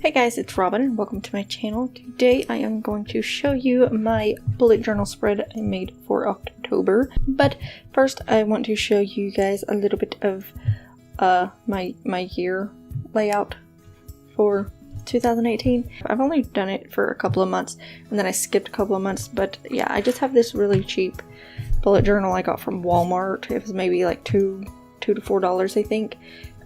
Hey guys, it's Robin. Welcome to my channel. Today I am going to show you my bullet journal spread I made for October. But first I want to show you guys a little bit of my year layout for 2018. I've only done it for a couple of months and then I skipped a couple of months, but yeah, I just have this really cheap bullet journal I got from Walmart. It was maybe like $2 to $4, I think.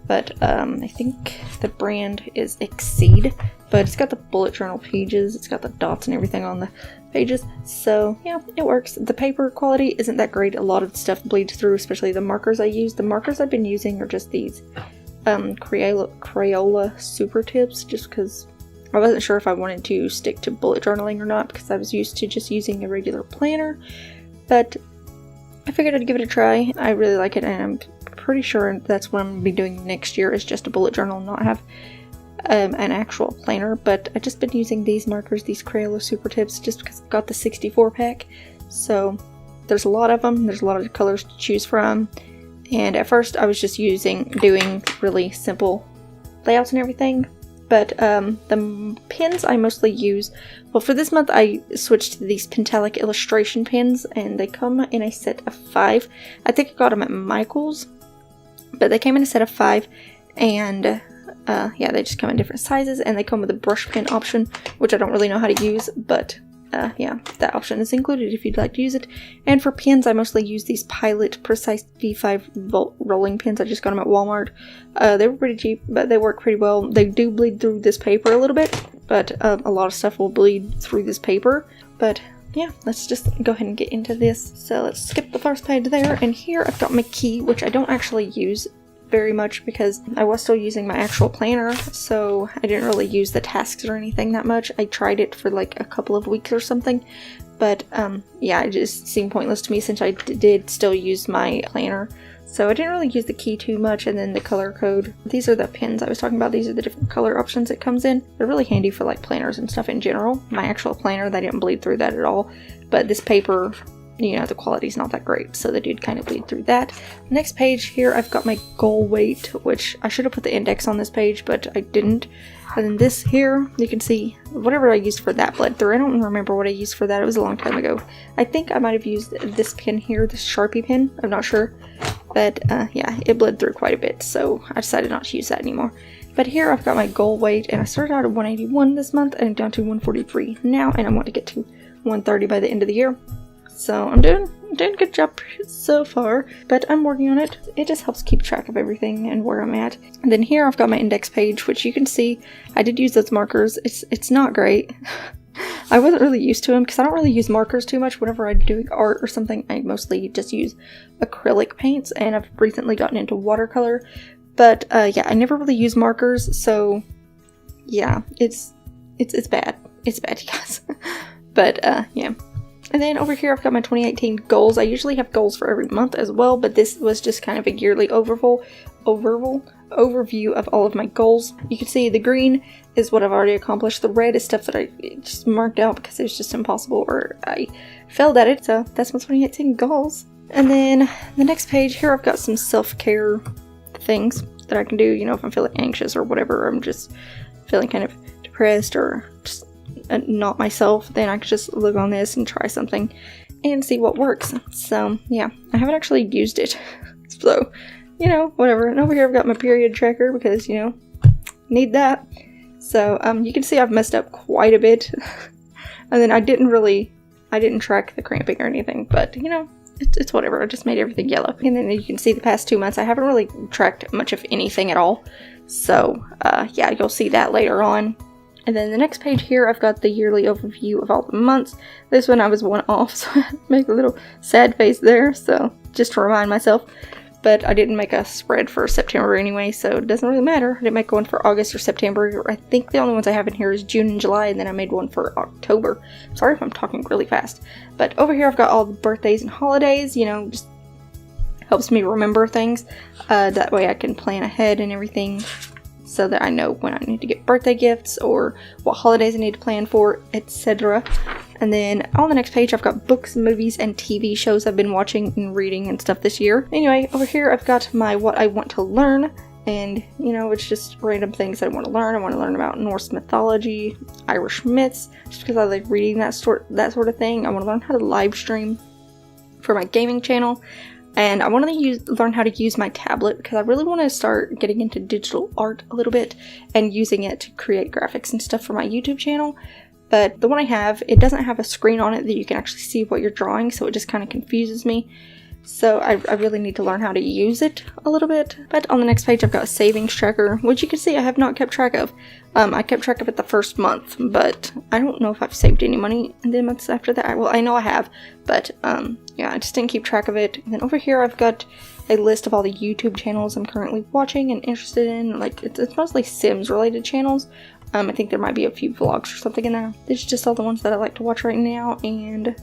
But I think the brand is Exceed, but it's got the bullet journal pages, it's got the dots and everything on the pages, so yeah, it works. The paper quality isn't that great. A lot of stuff bleeds through, especially the markers I use. The markers I've been using are just these Crayola Super Tips, just because I wasn't sure if I wanted to stick to bullet journaling or not, because I was used to just using a regular planner, but I figured I'd give it a try. I really like it, and I'm pretty sure that's what I'm going to be doing next year, is just a bullet journal, not have an actual planner. But I've just been using these markers, these Crayola Super Tips, just because I've got the 64 pack. So there's a lot of them, there's a lot of colors to choose from. And at first I was just doing really simple layouts and everything. But the pins I mostly use, well, for this month I switched to these Pentalic illustration pins, and they come in a set of 5. I think I got them at Michael's, but they came in a set of 5, and yeah, they just come in different sizes, and they come with a brush pen option, which I don't really know how to use, but yeah, that option is included if you'd like to use it. And for pins, I mostly use these Pilot Precise V5 Volt rolling pins. I just got them at Walmart. They were pretty cheap, but they work pretty well. They do bleed through this paper a little bit, but a lot of stuff will bleed through this paper. But yeah, let's just go ahead and get into this. So let's skip the first page there, and here I've got my key, which I don't actually use very much because I was still using my actual planner, so I didn't really use the tasks or anything that much. I tried it for like a couple of weeks or something, but yeah, it just seemed pointless to me since I did still use my planner. So I didn't really use the key too much. And then the color code. These are the pins I was talking about. These are the different color options it comes in. They're really handy for like planners and stuff in general. My actual planner, they didn't bleed through that at all. But this paper, you know, the quality's not that great, so they did kind of bleed through that. Next page here, I've got my goal weight, which I should have put the index on this page, but I didn't. And then this here, you can see whatever I used for that bled through. I don't remember what I used for that. It was a long time ago. I think I might have used this pen here, this Sharpie pen. I'm not sure. But yeah, it bled through quite a bit, so I decided not to use that anymore. But here I've got my goal weight, and I started out at 181 this month, and I'm down to 143 now, and I want to get to 130 by the end of the year. So I'm doing a good job so far, but I'm working on it. It just helps keep track of everything and where I'm at. And then here I've got my index page, which you can see I did use those markers. It's not great. I wasn't really used to them because I don't really use markers too much. Whenever I'm doing art or something, I mostly just use acrylic paints, and I've recently gotten into watercolor. But yeah, I never really use markers, so yeah, it's bad. It's bad, you guys. But yeah. And then over here I've got my 2018 goals. I usually have goals for every month as well, but this was just kind of a yearly overview of all of my goals. You can see the green is what I've already accomplished. The red is stuff that I just marked out because it was just impossible, or I failed at it. So that's my 2018 goals. And then the next page here I've got some self-care things that I can do, you know, if I'm feeling anxious or whatever, or I'm just feeling kind of depressed or just not myself, then I could just look on this and try something and see what works. So yeah, I haven't actually used it, so you know, whatever. And over here I've got my period tracker because, you know, need that. So you can see I've messed up quite a bit. And then I didn't track the cramping or anything, but you know, it's whatever. I just made everything yellow. And then you can see the past 2 months I haven't really tracked much of anything at all. So yeah, you'll see that later on. And then the next page here, I've got the yearly overview of all the months. This one I was one off, so I make a little sad face there, so just to remind myself. But I didn't make a spread for September anyway, so it doesn't really matter. I didn't make one for August or September. I think the only ones I have in here is June and July, and then I made one for October. Sorry if I'm talking really fast. But over here I've got all the birthdays and holidays, you know, just helps me remember things. That way I can plan ahead and everything, so that I know when I need to get birthday gifts or what holidays I need to plan for, etc. And then on the next page I've got books, movies, and TV shows I've been watching and reading and stuff this year. Anyway, over here I've got my what I want to learn, and you know, it's just random things I want to learn. I want to learn about Norse mythology, Irish myths, just because I like reading that sort of thing. I want to learn how to live stream for my gaming channel, and I want to learn how to use my tablet because I really want to start getting into digital art a little bit and using it to create graphics and stuff for my YouTube channel. But the one I have, it doesn't have a screen on it that you can actually see what you're drawing, so it just kind of confuses me. So I really need to learn how to use it a little bit. But on the next page I've got a savings tracker, which you can see I have not kept track of. I kept track of it the first month, but I don't know if I've saved any money in the months after that. Well, I know I have, but yeah, I just didn't keep track of it. And then over here I've got a list of all the YouTube channels I'm currently watching and interested in. Like, it's mostly Sims related channels. I think there might be a few vlogs or something in there. It's just all the ones that I like to watch right now, and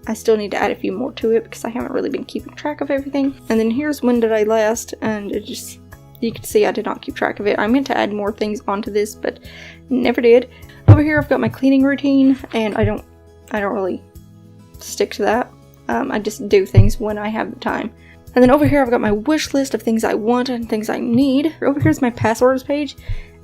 I still need to add a few more to it because I haven't really been keeping track of everything. And then here's when did I last, and it just, you can see I did not keep track of it. I meant to add more things onto this, but never did. Over here I've got my cleaning routine, and I don't really stick to that. I just do things when I have the time. And then over here I've got my wish list of things I want and things I need. Over here's my passwords page.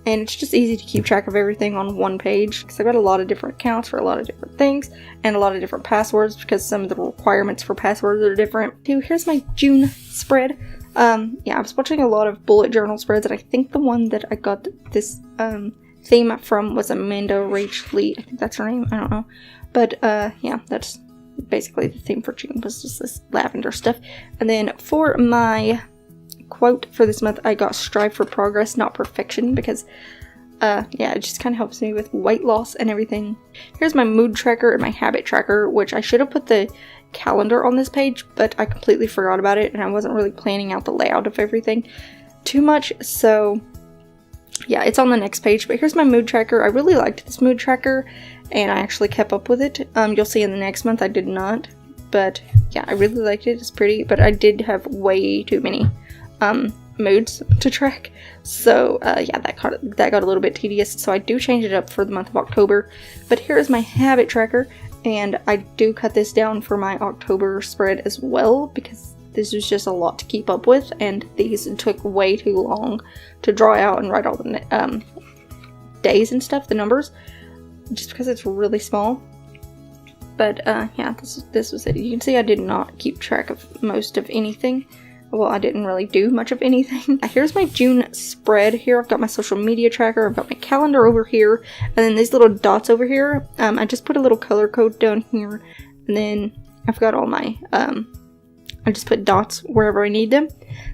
And it's just easy to keep track of everything on one page because I've got a lot of different accounts for a lot of different things and a lot of different passwords because some of the requirements for passwords are different. Here's my June spread. Yeah, I was watching a lot of bullet journal spreads, and I think the one that I got this theme from was Amanda Rach Lee. I think that's her name. I don't know. But yeah, that's basically the theme for June, was just this lavender stuff. And then for my quote for this month, I got strive for progress, not perfection, because yeah, it just kind of helps me with weight loss and everything. Here's my mood tracker and my habit tracker, which I should have put the calendar on this page, but I completely forgot about it, and I wasn't really planning out the layout of everything too much, so yeah, it's on the next page. But here's my mood tracker. I really liked this mood tracker, and I actually kept up with it. You'll see in the next month I did not, but yeah, I really liked it. It's pretty, but I did have way too many moods to track, so yeah, that got a little bit tedious, so I do change it up for the month of October. But here is my habit tracker, and I do cut this down for my October spread as well because this was just a lot to keep up with, and these took way too long to draw out and write all the days and stuff, the numbers, just because it's really small. But yeah, this was it. You can see I did not keep track of most of anything. Well, I didn't really do much of anything. Here's my June spread. Here I've got my social media tracker, I've got my calendar over here, and then these little dots over here. I just put a little color code down here, and then I've got all my, I just put dots wherever I need them.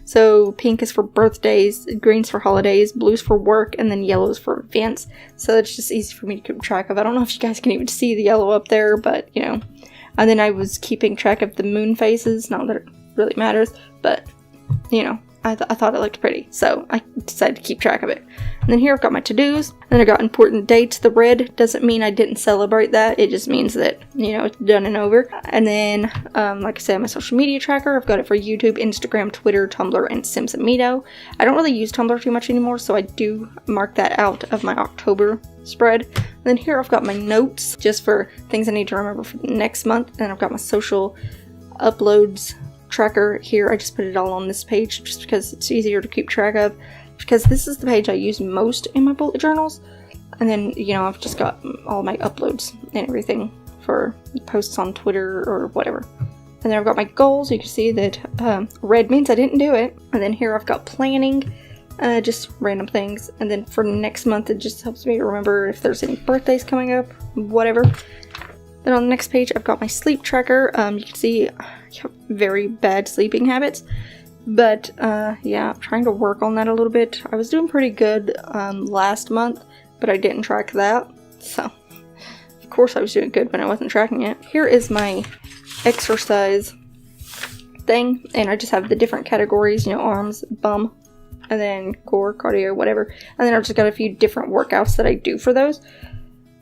So pink is for birthdays, green's for holidays, blue's for work, and then yellow's for events. So it's just easy for me to keep track of. I don't know if you guys can even see the yellow up there, but you know. And then I was keeping track of the moon phases, not that it really matters, but you know, I thought it looked pretty, so I decided to keep track of it. And then here I've got my to-dos, and then I got important dates. The red doesn't mean I didn't celebrate that, it just means that, you know, it's done and over. And then, like I said, my social media tracker, I've got it for YouTube, Instagram, Twitter, Tumblr, and Simsamito. I don't really use Tumblr too much anymore, so I do mark that out of my October spread. And then here I've got my notes, just for things I need to remember for the next month. And I've got my social uploads tracker here. I just put it all on this page just because it's easier to keep track of, because this is the page I use most in my bullet journals. And then, you know, I've just got all my uploads and everything for posts on Twitter or whatever. And then I've got my goals. You can see that red means I didn't do it. And then here I've got planning, just random things. And then for next month, it just helps me remember if there's any birthdays coming up, whatever. Then on the next page, I've got my sleep tracker. You can see I have very bad sleeping habits, but yeah, I'm trying to work on that a little bit. I was doing pretty good last month, but I didn't track that, so of course I was doing good when I wasn't tracking it. Here is my exercise thing, and I just have the different categories, you know, arms, bum, and then core, cardio, whatever. And then I've just got a few different workouts that I do for those.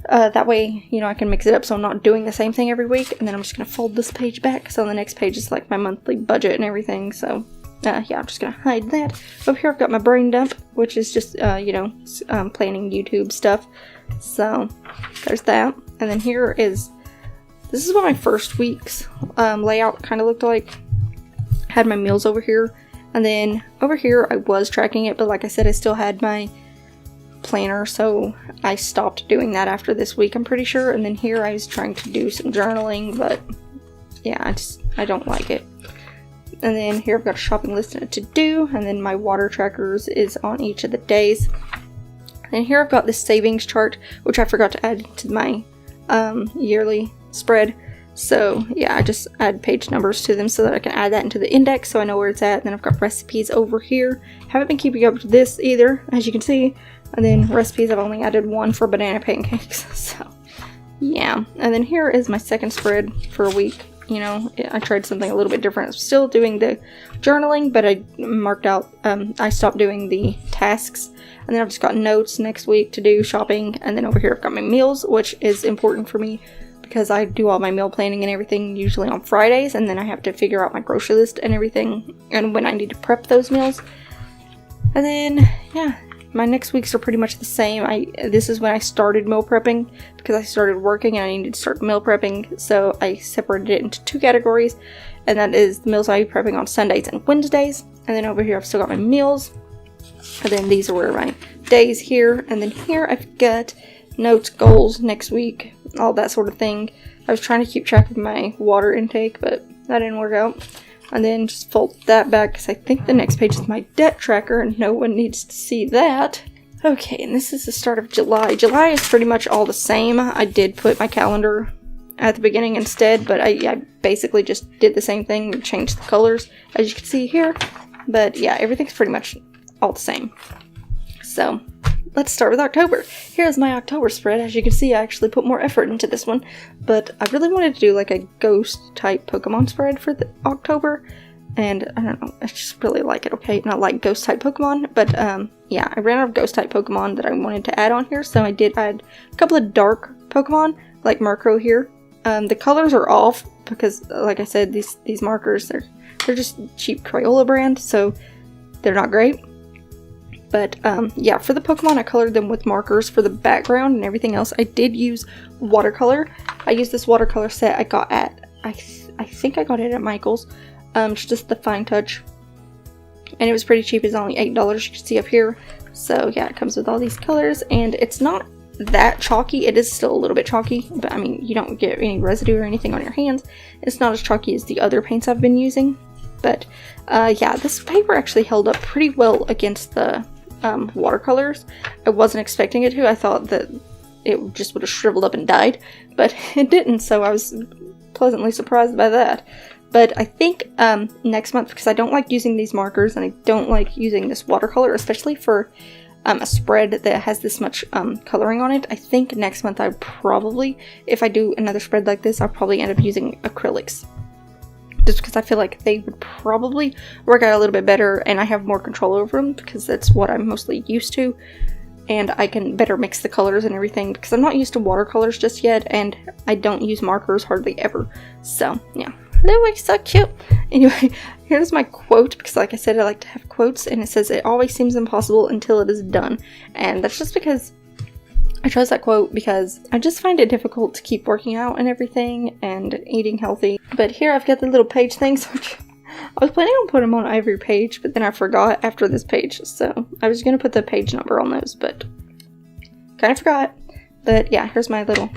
That way, you know, I can mix it up so I'm not doing the same thing every week. And then I'm just going to fold this page back. So on the next page is like my monthly budget and everything. So, yeah, I'm just going to hide that. Over here I've got my brain dump, which is just, you know, planning YouTube stuff. So, there's that. And then here is, this is what my first week's layout kind of looked like. I had my meals over here. And then over here I was tracking it, but like I said, I still had my planner, so I stopped doing that after this week, I'm pretty sure. And then here I was trying to do some journaling, but yeah, I don't like it. And then here I've got a shopping list and a to-do, and then my water trackers is on each of the days. And here I've got this savings chart, which I forgot to add to my yearly spread. So yeah, I just add page numbers to them so that I can add that into the index so I know where it's at. And then I've got recipes over here. Haven't been keeping up with this either, as you can see. And then recipes, I've only added one for banana pancakes. So yeah. And then here is my second spread for a week. You know, I tried something a little bit different. I'm still doing the journaling, but I marked out, I stopped doing the tasks. And then I've just got notes next week to do shopping. And then over here I've got my meals, which is important for me because I do all my meal planning and everything usually on Fridays. And then I have to figure out my grocery list and everything and when I need to prep those meals. And then, yeah, my next weeks are pretty much the same. This is when I started meal prepping because I started working and I needed to start meal prepping. So I separated it into two categories. And that is the meals I'll be prepping on Sundays and Wednesdays. And then over here I've still got my meals. And then these are where my days here. And then here I've got notes, goals, next week, all that sort of thing. I was trying to keep track of my water intake, but that didn't work out. And then just fold that back because I think the next page is my debt tracker and no one needs to see that. Okay, and this is the start of July. July is pretty much all the same. I did put my calendar at the beginning instead, but I basically just did the same thing and changed the colors, as you can see here. But yeah, everything's pretty much all the same. So let's start with October. Here's my October spread. As you can see, I actually put more effort into this one, but I really wanted to do like a ghost type Pokemon spread for October, and I don't know, I just really like it. Okay, not like ghost type Pokemon, but yeah, I ran out of ghost type Pokemon that I wanted to add on here, so I did add a couple of dark Pokemon like Murkrow here. The colors are off because, like I said, these markers, they're just cheap Crayola brand, so they're not great. But yeah, for the Pokemon, I colored them with markers for the background and everything else. I did use watercolor. I used this watercolor set I got at, I think I got it at Michael's. It's just the Fine Touch. And it was pretty cheap. It's only $8, you can see up here. So yeah, it comes with all these colors. And it's not that chalky. It is still a little bit chalky. But I mean, you don't get any residue or anything on your hands. It's not as chalky as the other paints I've been using. But yeah, this paper actually held up pretty well against the watercolors. I wasn't expecting it to. I thought that it just would have shriveled up and died, but it didn't, so I was pleasantly surprised by that. But I think next month, because I don't like using these markers and I don't like using this watercolor, especially for a spread that has this much coloring on it, I think next month I probably, if I do another spread like this, I'll probably end up using acrylics. Just because I feel like they would probably work out a little bit better and I have more control over them because that's what I'm mostly used to. And I can better mix the colors and everything because I'm not used to watercolors just yet and I don't use markers hardly ever. So yeah, they look so cute. Anyway, here's my quote because like I said, I like to have quotes, and it says, "It always seems impossible until it is done." And that's just because I chose that quote because I just find it difficult to keep working out and everything and eating healthy. But here I've got the little page things, which I was planning on putting them on every page, but then I forgot after this page. So I was going to put the page number on those, but kind of forgot. But yeah, here's my little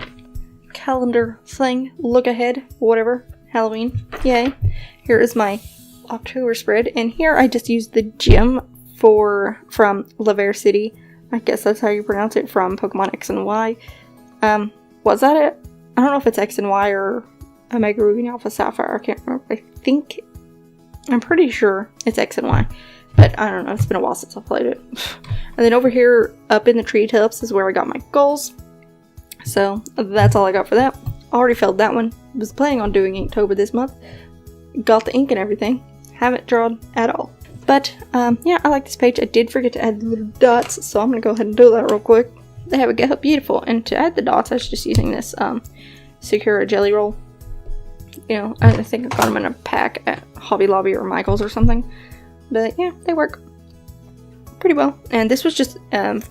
calendar thing. Look ahead, whatever. Halloween. Yay. Here is my October spread. And here I just used the gym from Laver City. I guess that's how you pronounce it, from Pokemon X and Y. Was that it? I don't know if it's X and Y or Omega Ruby and Alpha Sapphire. I can't remember. I'm pretty sure it's X and Y. But I don't know. It's been a while since I played it. And then over here, up in the treetops, is where I got my goals. So that's all I got for that. Already filled that one. Was planning on doing Inktober this month. Got the ink and everything. Haven't drawn at all. But, yeah, I like this page. I did forget to add the little dots, so I'm going to go ahead and do that real quick. There we go, beautiful. And to add the dots, I was just using this Sakura Jelly Roll. You know, I think I got them in a pack at Hobby Lobby or Michael's or something. But, yeah, they work pretty well. And this was just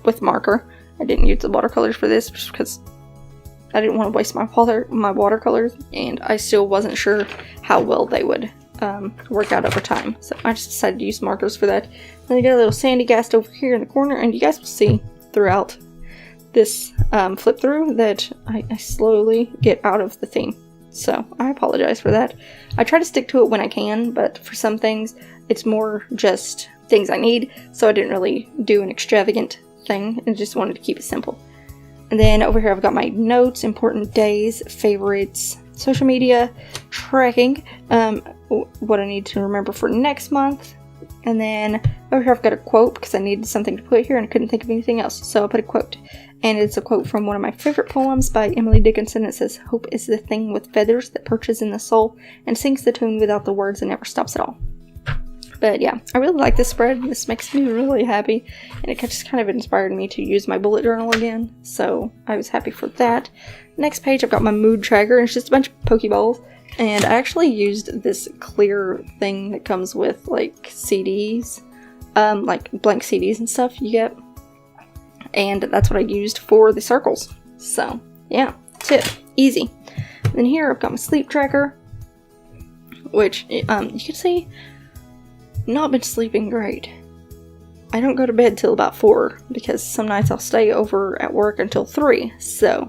with marker. I didn't use the watercolors for this just because I didn't want to waste my watercolors. And I still wasn't sure how well they would work out over time. So I just decided to use markers for that. Then I got a little sandy ghast over here in the corner, and you guys will see throughout this flip through that I slowly get out of the theme. So I apologize for that. I try to stick to it when I can, but for some things it's more just things I need, so I didn't really do an extravagant thing and just wanted to keep it simple. And then over here I've got my notes, important days, favorites, social media, tracking, what I need to remember for next month. And then over here I've got a quote because I needed something to put here and I couldn't think of anything else, so I put a quote. And it's a quote from one of my favorite poems by Emily Dickinson. It says, "Hope is the thing with feathers that perches in the soul and sings the tune without the words and never stops at all." But yeah, I really like this spread. This makes me really happy, and it just kind of inspired me to use my bullet journal again, so I was happy for that. Next page, I've got my mood tracker, and it's just a bunch of Pokeballs, and I actually used this clear thing that comes with, like, CDs, like blank CDs and stuff you get, and that's what I used for the circles. So yeah, that's it. Easy. And then here I've got my sleep tracker, which, you can see, not been sleeping great. I don't go to bed till about 4 because some nights I'll stay over at work until 3, so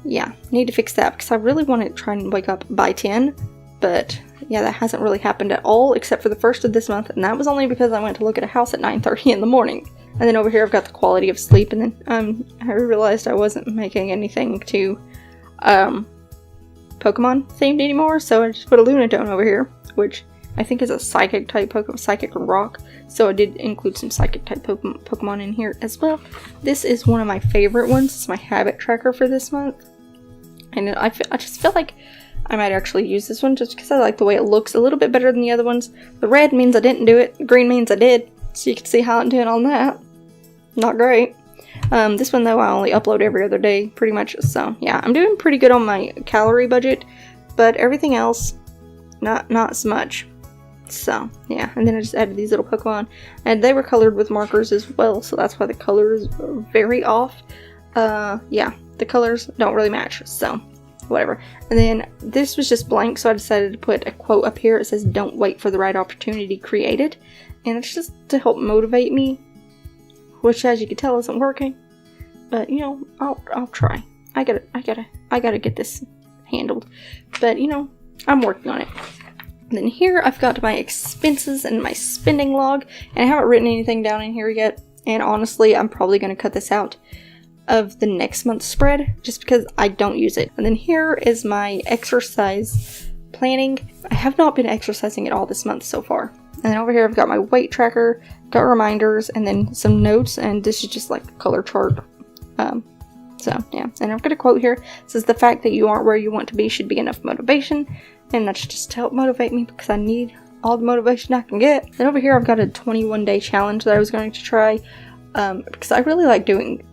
yeah, need to fix that because I really want to try and wake up by 10, but yeah, that hasn't really happened at all except for the first of this month, and that was only because I went to look at a house at 9:30 in the morning. And then over here I've got the quality of sleep, and then I realized I wasn't making anything to Pokemon themed anymore, so I just put a Lunatone over here, which I think is a psychic type Pokemon, psychic rock, so I did include some psychic type Pokemon in here as well. This is one of my favorite ones. It's my habit tracker for this month, and I just feel like I might actually use this one just because I like the way it looks a little bit better than the other ones. The red means I didn't do it, the green means I did, so you can see how I'm doing on that. Not great. This one though I only upload every other day pretty much, so yeah, I'm doing pretty good on my calorie budget, but everything else not so much. So yeah, and then I just added these little Pokemon, and they were colored with markers as well, so that's why the colors are very off. Yeah, the colors don't really match, so whatever. And then this was just blank, so I decided to put a quote up here. It says, "Don't wait for the right opportunity, create it." And it's just to help motivate me, which as you can tell isn't working, but you know, I'll try. I gotta get this handled, but you know, I'm working on it. And then here I've got my expenses and my spending log, and I haven't written anything down in here yet, and honestly I'm probably going to cut this out of the next month's spread just because I don't use it. And then here is my exercise planning. I have not been exercising at all this month so far. And then over here I've got my weight tracker, got reminders, and then some notes, and this is just like a color chart. So yeah, and I've got a quote here. It says, "The fact that you aren't where you want to be should be enough motivation." And that's just to help motivate me because I need all the motivation I can get. Then over here I've got a 21-day challenge that I was going to try because I really like doing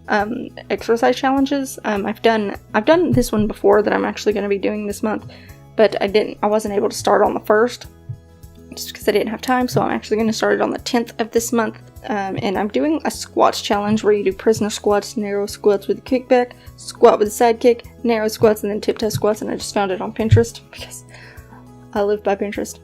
exercise challenges. I've done this one before that I'm actually going to be doing this month, but I wasn't able to start on the 1st just because I didn't have time, so I'm actually going to start it on the 10th of this month. And I'm doing a squats challenge where you do prisoner squats, narrow squats with a kickback, squat with a side kick, narrow squats, and then tiptoe squats. And I just found it on Pinterest because I live by Pinterest.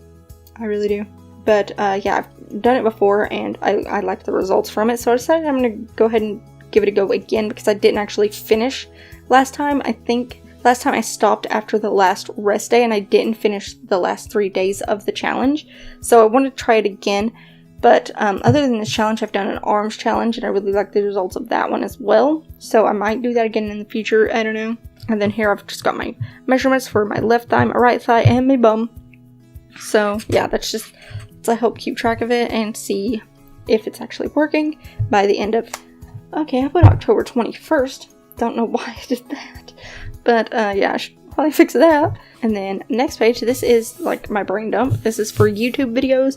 I really do. But yeah, I've done it before and I like the results from it, so I decided I'm going to go ahead and give it a go again because I didn't actually finish last time. I think last time I stopped after the last rest day and I didn't finish the last 3 days of the challenge, so I want to try it again. But other than this challenge, I've done an arms challenge and I really like the results of that one as well, so I might do that again in the future, I don't know. And then here I've just got my measurements for my left thigh, my right thigh, and my bum. So yeah, that's just to help keep track of it and see if it's actually working by the end of, okay, I put October 21st. Don't know why I did that. But yeah, I should probably fix that. And then next page, this is like my brain dump. This is for YouTube videos.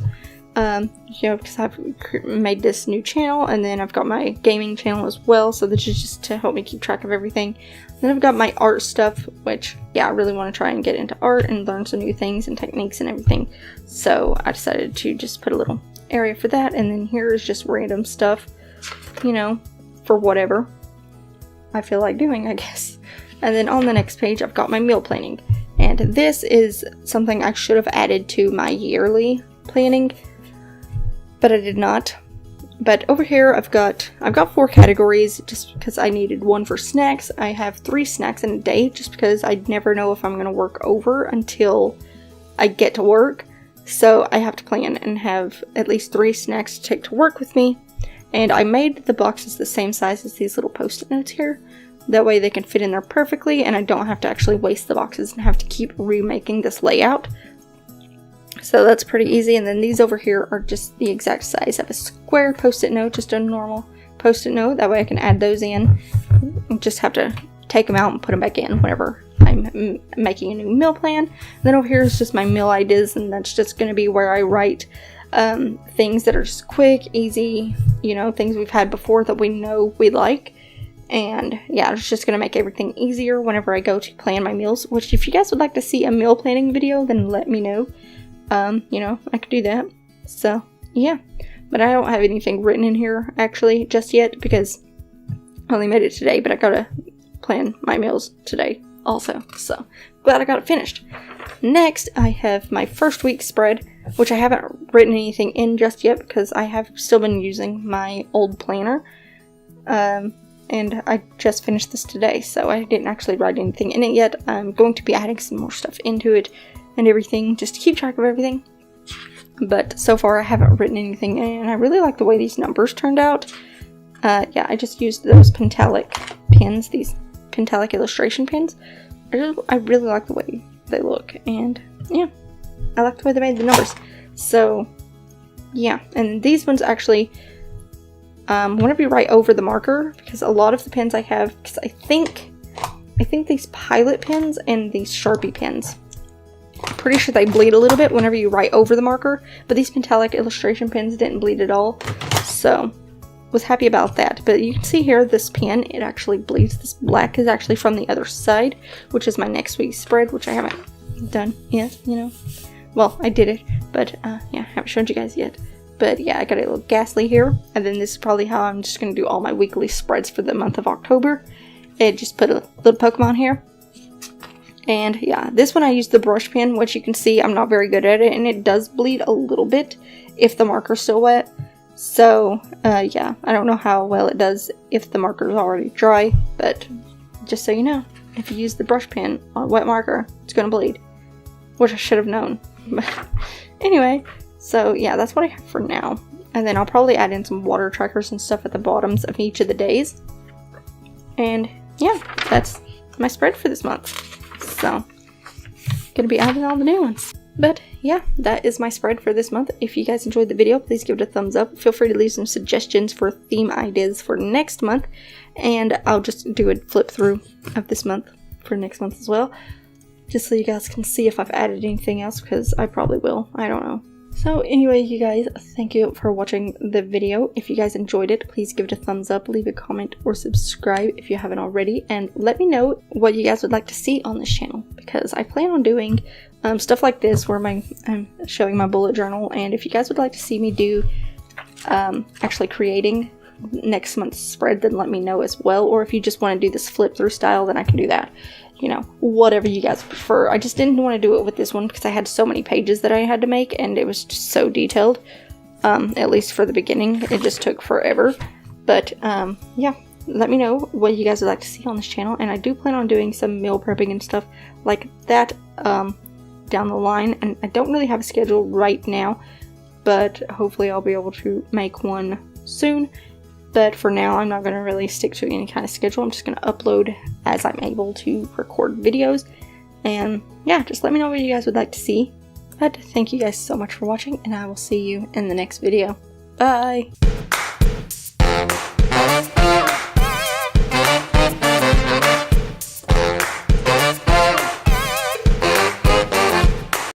You know, because I've made this new channel, and then I've got my gaming channel as well, so this is just to help me keep track of everything. Then I've got my art stuff, which, yeah, I really want to try and get into art and learn some new things and techniques and everything, so I decided to just put a little area for that. And then here is just random stuff, you know, for whatever I feel like doing, I guess. And then on the next page I've got my meal planning, And this is something I should have added to my yearly planning, but I did not. But over here I've got 4 categories just because I needed one for snacks. I have 3 snacks in a day just because I never know if I'm going to work over until I get to work. So I have to plan and have at least 3 snacks to take to work with me. And I made the boxes the same size as these little post-it notes here. That way they can fit in there perfectly and I don't have to actually waste the boxes and have to keep remaking this layout. So that's pretty easy. And then these over here are just the exact size. I have a square post-it note, just a normal post-it note. That way I can add those in. Just have to take them out and put them back in whenever I'm making a new meal plan. And then over here is just my meal ideas, and that's just going to be where I write things that are just quick, easy, you know, things we've had before that we know we like. And yeah, it's just going to make everything easier whenever I go to plan my meals, which if you guys would like to see a meal planning video, then let me know. You know, I could do that. So yeah, but I don't have anything written in here actually just yet because I only made it today, but I gotta plan my meals today also. So glad I got it finished. Next, I have my first week spread, which I haven't written anything in just yet because I have still been using my old planner. And I just finished this today, so I didn't actually write anything in it yet. I'm going to be adding some more stuff into it and everything, just to keep track of everything. But so far I haven't written anything in, and I really like the way these numbers turned out. Yeah, I just used those Pentalic pins, these Pentalic illustration pins. I really like the way they look, and yeah, I like the way they made the numbers. So yeah, and these ones actually, whenever you write over the marker, because a lot of the pens I have, because I think these Pilot pens and these Sharpie pens, I'm pretty sure they bleed a little bit whenever you write over the marker, but these Pentalic illustration pens didn't bleed at all, so was happy about that. But you can see here, this pen, it actually bleeds. This black is actually from the other side, which is my next week's spread, which I haven't done yet, you know. Well, I did it, but yeah, I haven't shown you guys yet. But yeah, I got a little ghastly here, and then this is probably how I'm just going to do all my weekly spreads for the month of October. And just put a little Pokemon here. And yeah, this one I used the brush pen, which you can see I'm not very good at it, and it does bleed a little bit if the marker's still wet. So yeah, I don't know how well it does if the marker is already dry, but just so you know, if you use the brush pen on a wet marker, it's going to bleed. Which I should have known. But anyway, so yeah, that's what I have for now. And then I'll probably add in some water trackers and stuff at the bottoms of each of the days. And yeah, that's my spread for this month. So, gonna be adding all the new ones. But yeah, that is my spread for this month. If you guys enjoyed the video, please give it a thumbs up. Feel free to leave some suggestions for theme ideas for next month. And I'll just do a flip through of this month for next month as well. Just so you guys can see if I've added anything else, because I probably will. I don't know. So anyway, you guys, thank you for watching the video. If you guys enjoyed it, please give it a thumbs up, leave a comment, or subscribe if you haven't already, and let me know what you guys would like to see on this channel, because I plan on doing stuff like this where I'm showing my bullet journal, and if you guys would like to see me do actually creating next month's spread, then let me know as well. Or if you just want to do this flip through style, then I can do that. You know, whatever you guys prefer. I just didn't want to do it with this one because I had so many pages that I had to make, and it was just so detailed. At least for the beginning, it just took forever. But yeah, let me know what you guys would like to see on this channel, and I do plan on doing some meal prepping and stuff like that down the line. And I don't really have a schedule right now, but hopefully I'll be able to make one soon. But for now, I'm not going to really stick to any kind of schedule. I'm just going to upload as I'm able to record videos. And yeah, just let me know what you guys would like to see. But thank you guys so much for watching, and I will see you in the next video. Bye!